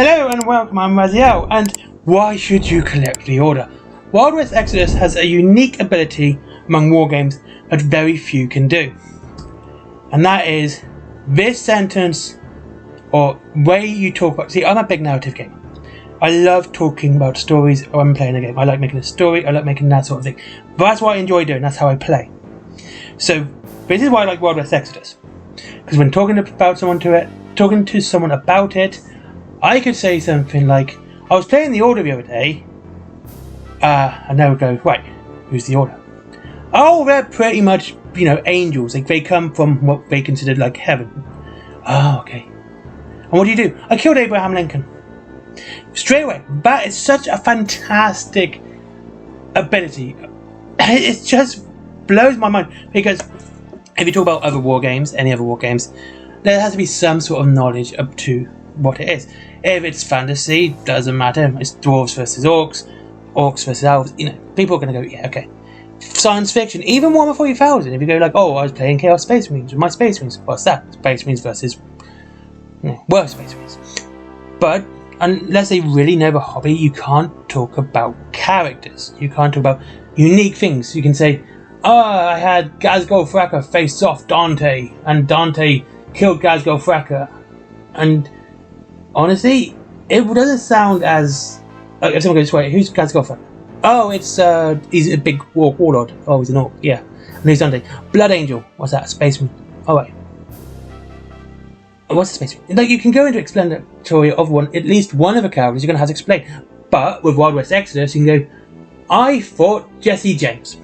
Hello and welcome, I'm Raziel, and why should you collect the Order? Wild West Exodus has a unique ability among wargames that very few can do. And that is this sentence or way you talk about. See, I'm a big narrative game. I love talking about stories when I'm playing a game. I like making a story, I like making that sort of thing. But that's what I enjoy doing, that's how I play. So, this is why I like Wild West Exodus. Because when talking to someone about it, I could say something like, I was playing the Order the other day, and they would go, right, who's the Order? Oh, they're pretty much, angels. Like, they come from what they considered like heaven. Oh, okay. And what do? I killed Abraham Lincoln. Straight away. That is such a fantastic ability. It just blows my mind. Because if you talk about other war games, any other war games, there has to be some sort of knowledge up to what it is. If it's fantasy, doesn't matter. It's dwarves versus orcs, orcs versus elves. People are going to go, yeah, okay. Science fiction, even Warhammer 40,000. If you go like, oh, I was playing Chaos Space Marines with my Space Marines. What's that? Space Marines versus Space Marines. But unless they really know the hobby, you can't talk about characters. You can't talk about unique things. You can say, I had Ghazghkull Thraka face off Dante, and Dante killed Ghazghkull Thraka. And honestly, it doesn't sound as... if someone goes, wait, who's Ghazghkull Thraka? Oh, he's a big warlord. Oh, he's an orc, yeah. And who's Dante? Blood Angel. What's that? Spaceman. Oh, wait. What's a spaceman? Like, you can go into explanatory of at least one of the characters you're going to have to explain. But with Wild West Exodus, you can go, I fought Jesse James.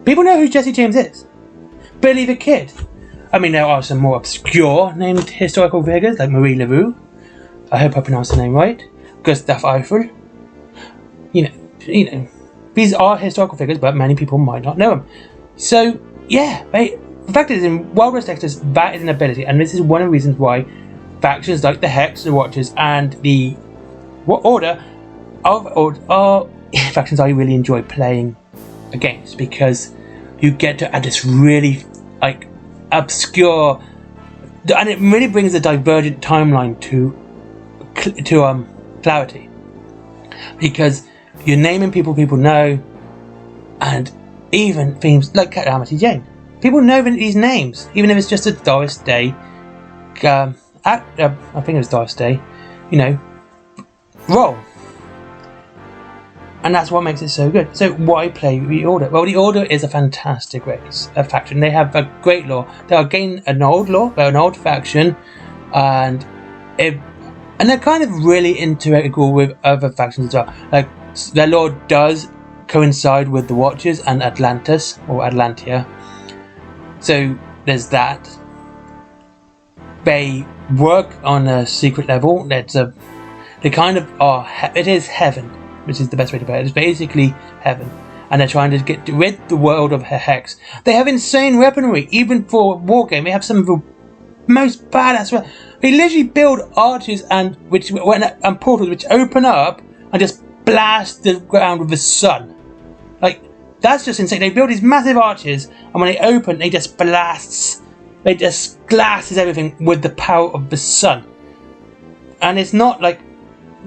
People know who Jesse James is. Billy the Kid. I mean, there are some more obscure named historical figures, like Marie Lareau. I hope I pronounced the name right. Gustav Eiffel. These are historical figures, but many people might not know them. So, yeah, the fact is, in Wild West Exodus, that is an ability, and this is one of the reasons why factions like the Hex, the Watchers, and the Order are factions I really enjoy playing against, because you get to add this really obscure, and it really brings a divergent timeline to clarity, because you're naming people know, and even themes like Calamity Jane. People know these names, even if it's just a Doris Day. I think it was Doris Day. Role. And that's what makes it so good. So why play the Order? Well, the Order is a fantastic race, a faction. They have a great lore. They are again an old lore. They're an old faction, and they're kind of really integral with other factions as well. Like, their lore does coincide with the Watchers and Atlantis or Atlantia. So there's that. They work on a secret level. They kind of are. It is heaven, which is the best way to put it. It's basically heaven, and they're trying to get rid the world of Hex. They have insane weaponry, even for a war game. They have some of the most badass. They literally build arches and portals which open up and just blast the ground with the sun. Like, that's just insane. They build these massive arches, and when they open, they just glasses everything with the power of the sun. And it's not like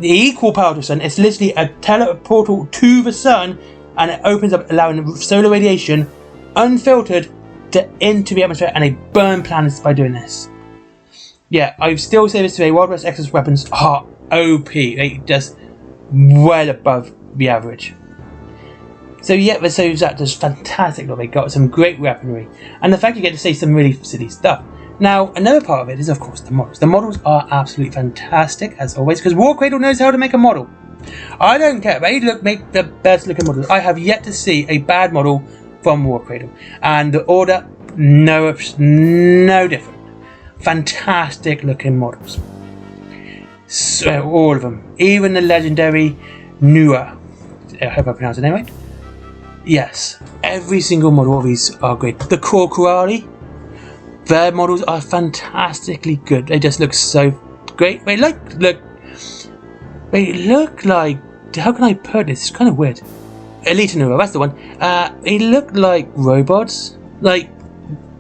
the equal power of the sun. It's literally a teleportal to the sun, and it opens up, allowing solar radiation unfiltered into the atmosphere, and they burn planets by doing this. Yeah, I still say this today. Wild West Exodus weapons are OP. They just well above the average. So that's just fantastic. They got some great weaponry, and the fact you get to say some really silly stuff. Now, another part of it is, of course, the models. The models are absolutely fantastic, as always, because War Cradle knows how to make a model. I don't care. They make the best looking models. I have yet to see a bad model from War Cradle, and the Order, no different. Fantastic looking models. So, all of them. Even the legendary Nua. I hope I pronounced the name right. Yes. Every single model of these are great. The Korali, their models are fantastically good. They just look so great. They look like... How can I put this? It's kind of weird. Elite Nua, that's the one. They look like robots. Like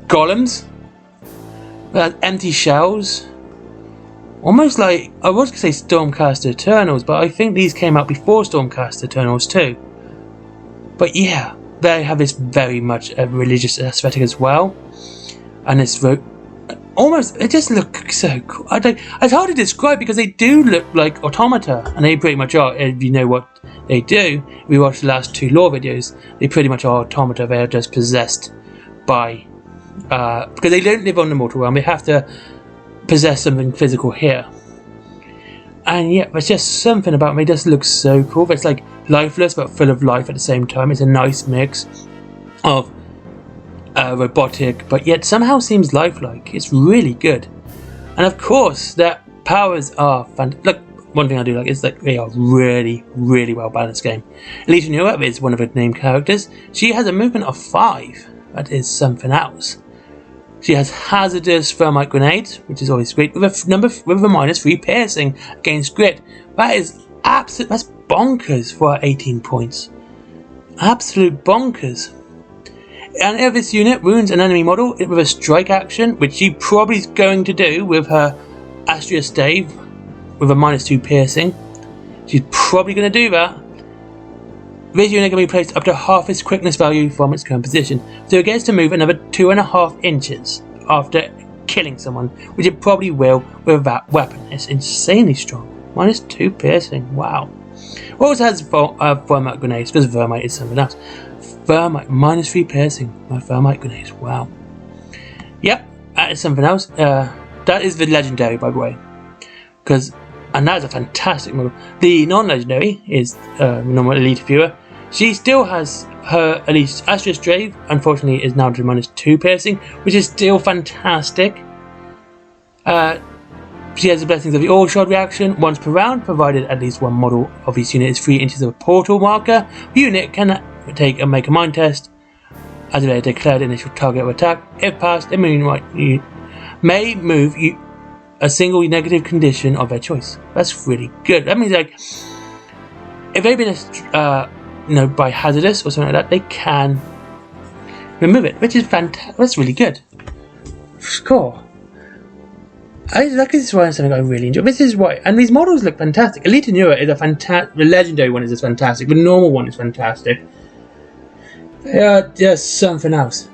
golems. Empty shells. almost like, I was going to say Stormcast Eternals, but I think these came out before Stormcast Eternals too. But yeah, they have this very much religious aesthetic as well, and it's almost, it just looks so cool. It's hard to describe because they do look like automata, and they pretty much are. If you know what they do, if we watched the last 2 lore videos, they pretty much are automata. They are just possessed by, because they don't live on the mortal realm, they have to possess something physical here. And yeah, there's just something about them, it just looks so cool. It's like lifeless but full of life at the same time. It's a nice mix of robotic, but yet somehow seems lifelike. It's really good. And of course, their powers are fantastic. Look, one thing I do like is that they are really, really well balanced game. Alicia Newer is one of the named characters. She has a movement of 5. That is something else. She has hazardous thermite grenades, which is always great, with a -3 piercing against grit. That is that's bonkers for 18 points. Absolute bonkers. And if this unit wounds an enemy model with a strike action, which she probably is going to do with her Astria Stave with a -2 piercing, she's probably going to do that. This unit can be placed up to half its quickness value from its current position, so it gets to move another 2.5 inches after killing someone, which it probably will with that weapon. It's insanely strong. -2 piercing, wow. It also has thermite grenades, because thermite is something else. Thermite, -3 piercing, my thermite grenades, wow. Yep, that is something else. That is the legendary, by the way, and that is a fantastic model. The non-legendary is normal Elite Viewer. She still has her Elite Astria Stave, unfortunately is now to -2 piercing, which is still fantastic. She has the blessings of the allshard reaction once per round, provided at least one model of each unit is 3 inches of a portal marker. The unit can make a mind test as a declared initial target of attack. If passed, it may move a single negative condition of their choice. That's really good. That means, like, if they've been by hazardous or something like that, they can remove it, which is fantastic. That's really good. Cool. This is why something I really enjoy. This is why, and these models look fantastic. Elite Newer is a fantastic. The legendary one is just fantastic. The normal one is fantastic. They are just something else.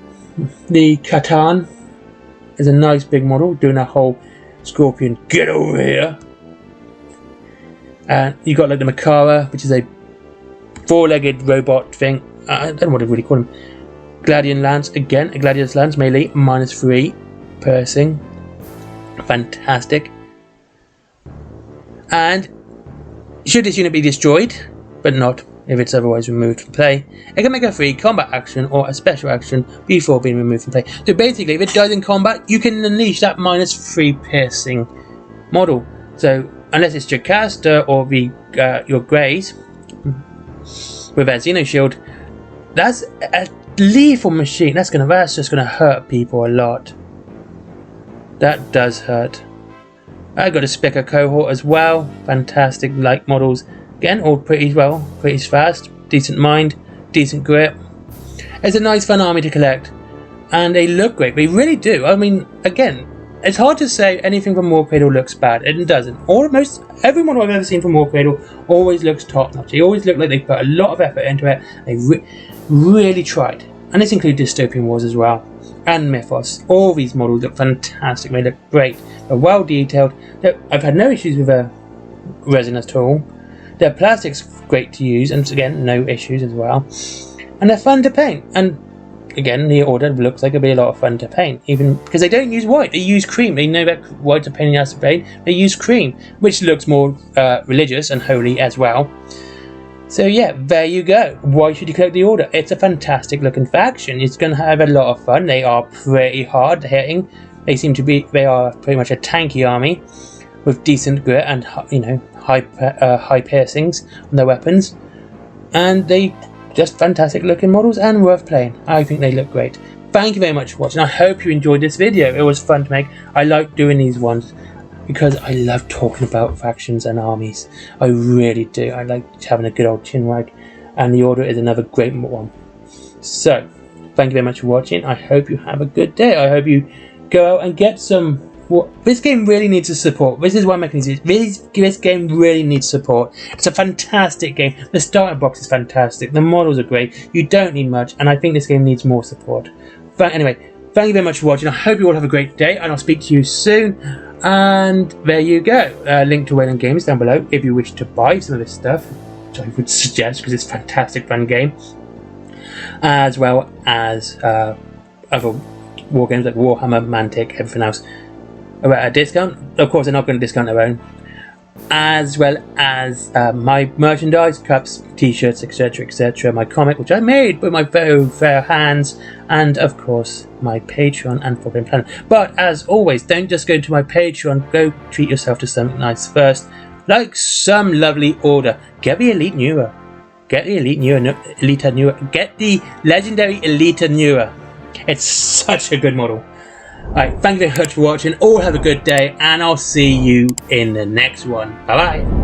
The Catan is a nice big model doing a whole Scorpion get over here. And you got like the Makara, which is a 4-legged robot thing. I don't know what to really call him. Gladian Lance, again, a Gladius Lance, melee, -3 piercing. Fantastic. And should this unit be destroyed, but not if it's otherwise removed from play, it can make a free combat action or a special action before being removed from play. So basically, if it dies in combat, you can unleash that -3 piercing model. So unless it's Jocasta or your Greys with their Xeno Shield, that's a lethal machine. That's just gonna hurt people a lot. That does hurt. I got a Spica cohort as well. Fantastic light models. Again, all pretty fast. Decent mind, decent grip. It's a nice fun army to collect. And they look great. They really do. I mean, again, it's hard to say anything from War Cradle looks bad. It doesn't. Almost every model I've ever seen from War Cradle always looks top notch. They always look like they put a lot of effort into it. They really tried. And this includes Dystopian Wars as well. And Mythos. All these models look fantastic. They look great. They're well detailed. I've had no issues with their resin at all. Their plastic's great to use, and again, no issues as well. And they're fun to paint. And again, the order looks like it'll be a lot of fun to paint, even because they don't use white. They use cream. They know that white's a pain in the ass to paint. They use cream, which looks more religious and holy as well. So yeah, there you go. Why should you collect the order? It's a fantastic looking faction. It's going to have a lot of fun. They are pretty hard hitting. They are pretty much a tanky army with decent grit and high piercings on their weapons. And they just fantastic looking models and worth playing. I think they look great. Thank you very much for watching. I hope you enjoyed this video. It was fun to make. I like doing these ones because I love talking about factions and armies. I really do. I like having a good old chinwag, and the order is another great one. So, thank you very much for watching. I hope you have a good day. I hope you go out and get some This game really needs the support. This is why I'm making this game really needs support. It's a fantastic game. The starter box is fantastic. The models are great. You don't need much, and I think this game needs more support. But anyway, thank you very much for watching. I hope you all have a great day, and I'll speak to you soon. And there you go. Link to Wayland Games down below if you wish to buy some of this stuff, which I would suggest because it's a fantastic fun game, as well as other war games like Warhammer, Mantic, everything else at a discount. Of course, they're not going to discount their own, as well as my merchandise, cups, t-shirts, etc, etc, my comic which I made with my very fair hands, and of course my Patreon and Problem Planet. But as always, don't just go to my Patreon, go treat yourself to something nice first, like some lovely order. Get the Elite Newer, get the Elite Newer, get the Legendary Elite Newer. It's such a good model. Alright, thank you very much for watching. All have a good day, and I'll see you in the next one. Bye bye.